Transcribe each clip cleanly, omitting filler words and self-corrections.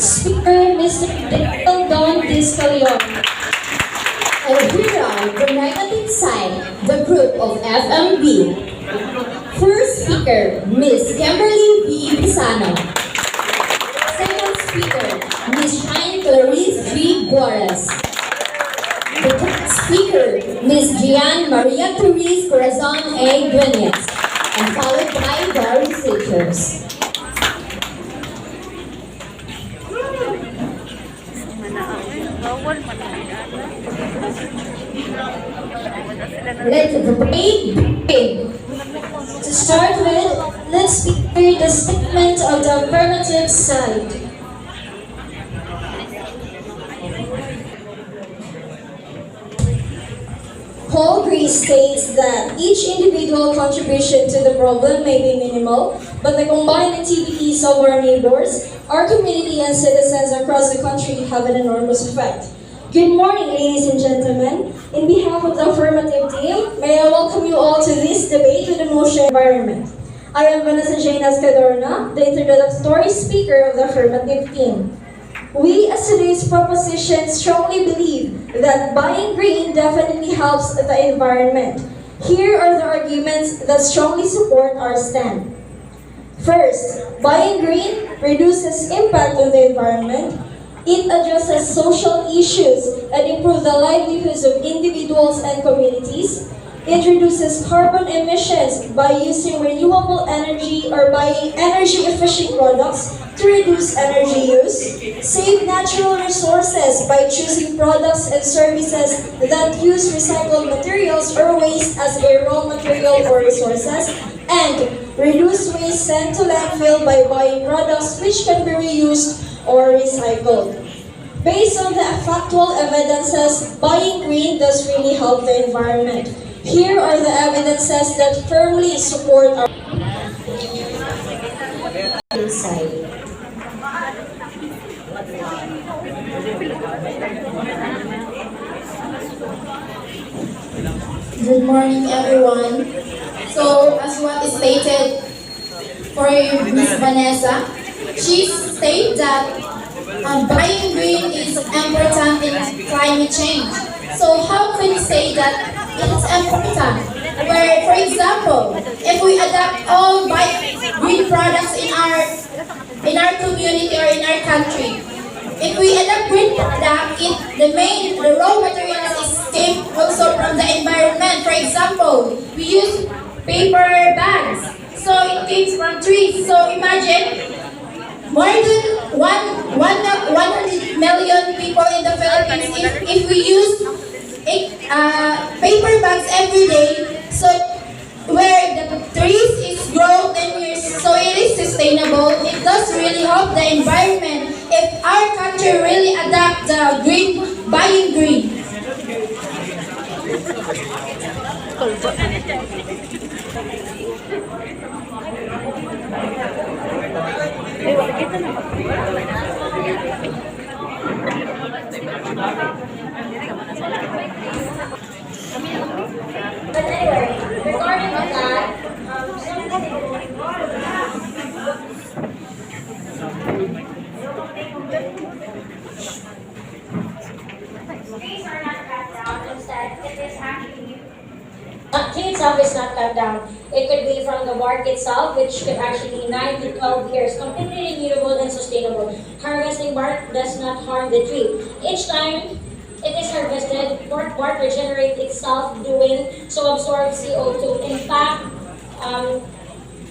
Speaker, Mr. Daniel Don Discalion. And hereby, from negative side, the group of FMB. First speaker, Miss Kimberly V. Pisano. Second speaker, Miss Shine Clarice G. Guaras. The third speaker, Miss Gian Maria Therese Corazon A. Duenas. And followed by the researchers. Let's begin. To start with, let's hear the statement of the affirmative side. Paul Gray states that each individual contribution to the problem may be minimal, but the combined activities of our neighbors, our community, and citizens across the country have an enormous effect. Good morning, ladies and gentlemen. In behalf of the affirmative team, may I welcome you all to this debate with the motion environment. I am Vanessa Jane Escadorna, the introductory speaker of the affirmative team. We, as today's proposition, strongly believe that buying green definitely helps the environment. Here are the arguments that strongly support our stand. First, buying green reduces impact on the environment. It addresses social issues and improves the livelihoods of individuals and communities. It reduces carbon emissions by using renewable energy or buying energy-efficient products to reduce energy use. Save natural resources by choosing products and services that use recycled materials or waste as a raw material or resources. And reduce waste sent to landfill by buying products which can be reused or recycled. Based on the factual evidences, buying green does really help the environment. Here are the evidences that firmly support our Inside. Good morning, everyone. So, as what is stated for Miss Vanessa, she stated that buying green is important in climate change. So, how can you say that it's important? Where, for example, if we adapt all buy green products in our community or in our country, if we adapt green product, the raw materials is came also from the environment. For example, we use paper bags, so it came from trees. So imagine more than 100 million people in the Philippines. If we use paper bags every day, so where the trees is grow 10 years, so it is sustainable. It does really help the environment if our country really adapt the green, buying green. But anyway, regarding on that, trees are not cut down. Instead, it is actually tree itself is not cut down. It could be from the bark itself, which could actually be 9 to 12 years, completely renewable and sustainable. Harvesting bark does not harm the tree. Each time it is harvested, bark regenerates itself, so absorb CO2. In fact,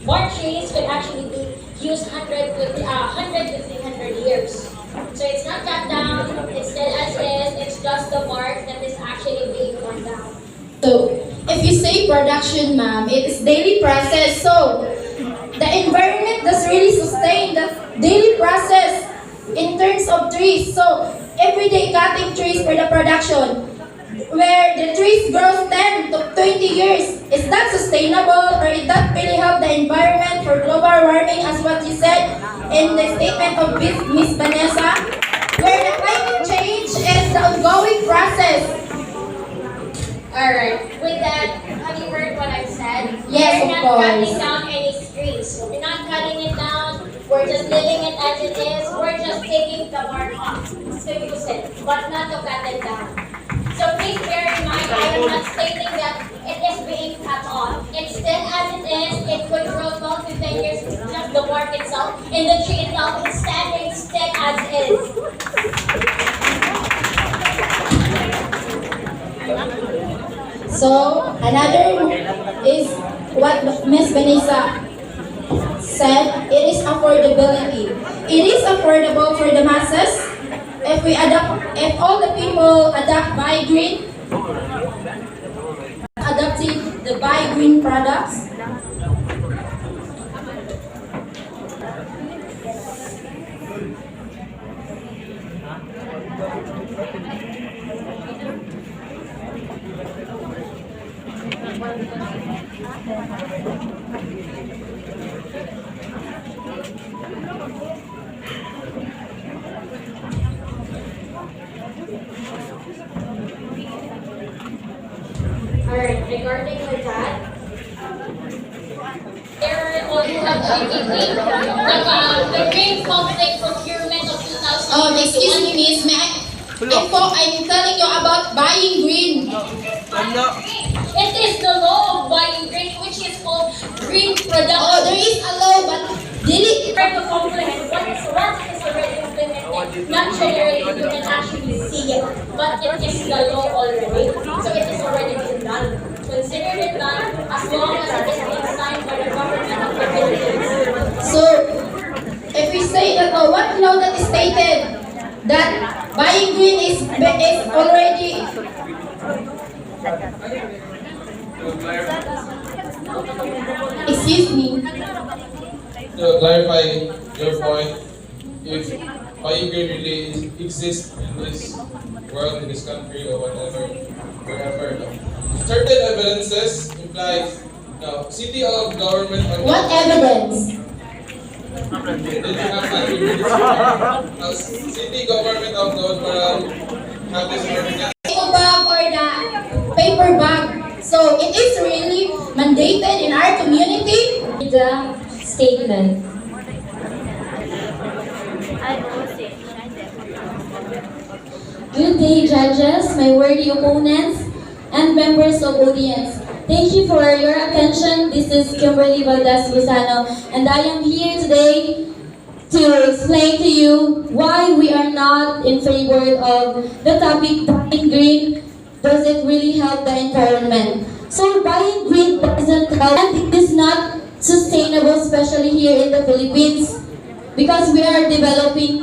bark trees could actually be used 100 to 300 years. So it's not cut down, it's still as is, it's just the bark that is actually being cut down. So, if you say production, ma'am, it is daily process. So, the environment does really sustain the daily process in terms of trees. So, everyday cutting trees for the production, where the trees grow 10 to 20 years, is that sustainable or is that really help the environment for global warming, as what you said in the statement of Miss Vanessa, where the climate change is the ongoing process. Alright, with that, have you heard what I've said? Yes, We're of not course. cutting down any trees. We're not cutting it down. We're just leaving it as it is. We're just taking to use it, but not to cut it down. So please bear in mind, I am not stating that it is being cut off. Instead, as it is, it could grow 12 to 10 years just the bark itself, and the tree itself instead as is. So, another is what Miss Vanessa said, it is affordability. It is affordable for the masses. If all the people adopt buy green, adopting the buy green products, Alright, regarding with that, there also have GDP, the Green Public Procurement of 2000. excuse me, Miss, I'm telling you about buying green. It is the law of buying green, which is called green production. Oh, there is a law, but did it? Try to complement what is already implemented. Not generally, you can actually see it, but it is the law already. So it is already been done. Consider it done as long as it is being signed by the government of the Philippines. So, if we say that, what law that is stated that buying green is already excuse me. To clarify your point, if buying green really exists in this world, in this country, or whatever, wherever, certain evidences implies now, city of government or What evidence? Did you have that? Now, city government of Godbara have this ordinance. Eco bag or the paper bag. So it is really mandated in our community. The statement. Good day, judges, my worthy opponents, and members of audience. Thank you for your attention. This is Kimberly Valdez-Busano, and I am here today to explain to you why we are not in favor of the topic buying green. Does it really help the environment? So buying green doesn't help, and it is not sustainable, especially here in the Philippines, because we are developing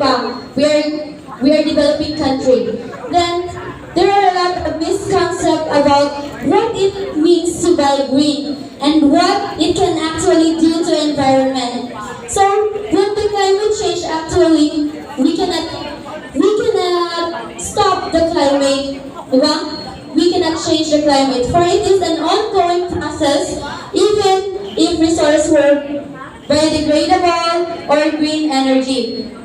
we are developing country. Then there are a lot of misconceptions about what it means to buy green and what it can actually do to environment. So when the climate change actually we cannot stop the climate, diba? We cannot change the climate, for it is an ongoing process even if resources were biodegradable or green energy.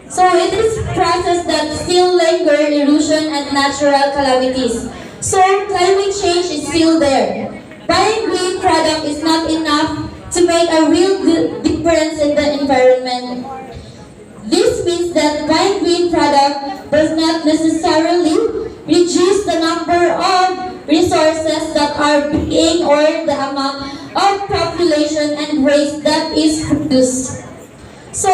So it is process that still linger erosion and natural calamities. So climate change is still there. Buying green product is not enough to make a real difference in the environment. This means that buying green product does not necessarily reduce the number of resources that are being or the amount of population and waste that is produced. So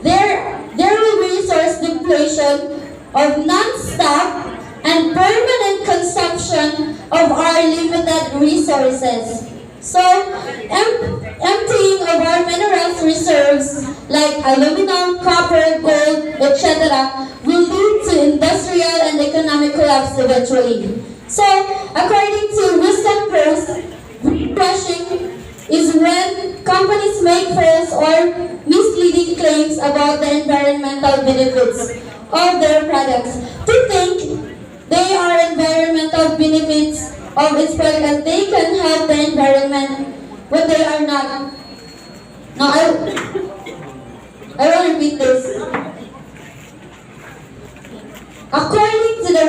there will be resource depletion of non-stop and permanent consumption of our limited resources. So emptying of our minerals reserves like aluminum, copper, gold, etc. will lead to industrial and economic collapse eventually. So according to Wisdom Post, greenwashing is when companies make false or misleading claims about the environmental benefits of their products to think they are environmental benefits of its product and they can help the environment when they are not. Now I will repeat this. According to the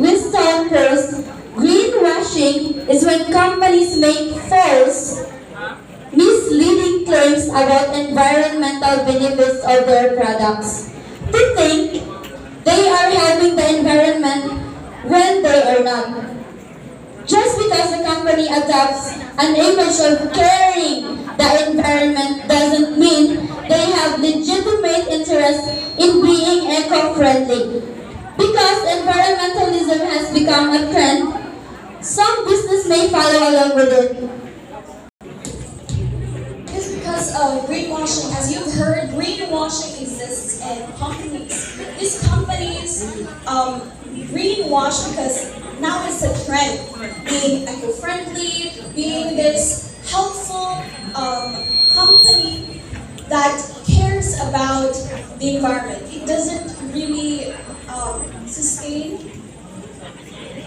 Wisdom Post, greenwashing is when companies make false, misleading claims about environmental benefits of their products to think they are helping the environment when they are not. Just because a company adopts an image of caring the environment doesn't mean they have legitimate interest in being eco-friendly. Because environmentalism has become a trend, some business may follow along with it. It's because of greenwashing. As you've heard, greenwashing exists in companies. These companies greenwash because now it's a trend. Being eco-friendly, being this helpful company that cares about the environment. It doesn't really sustain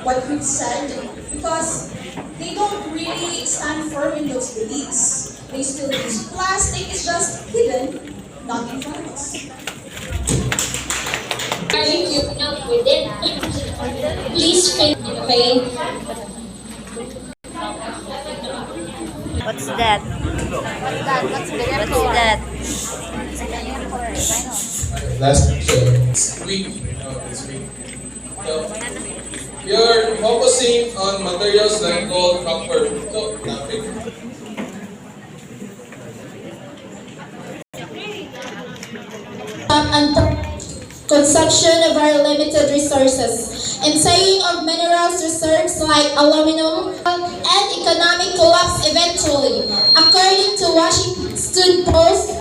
what you've said because they don't really stand firm in those beliefs. They still use plastic, it's just hidden, not in front of us. Are you keeping up with it? Please feel okay. What's that? What's that? Last so this week. So, you're focusing on materials like gold, copper, so nothing. And consumption of our limited resources, and saying of minerals reserves like aluminum, and economic collapse eventually, according to Washington Post.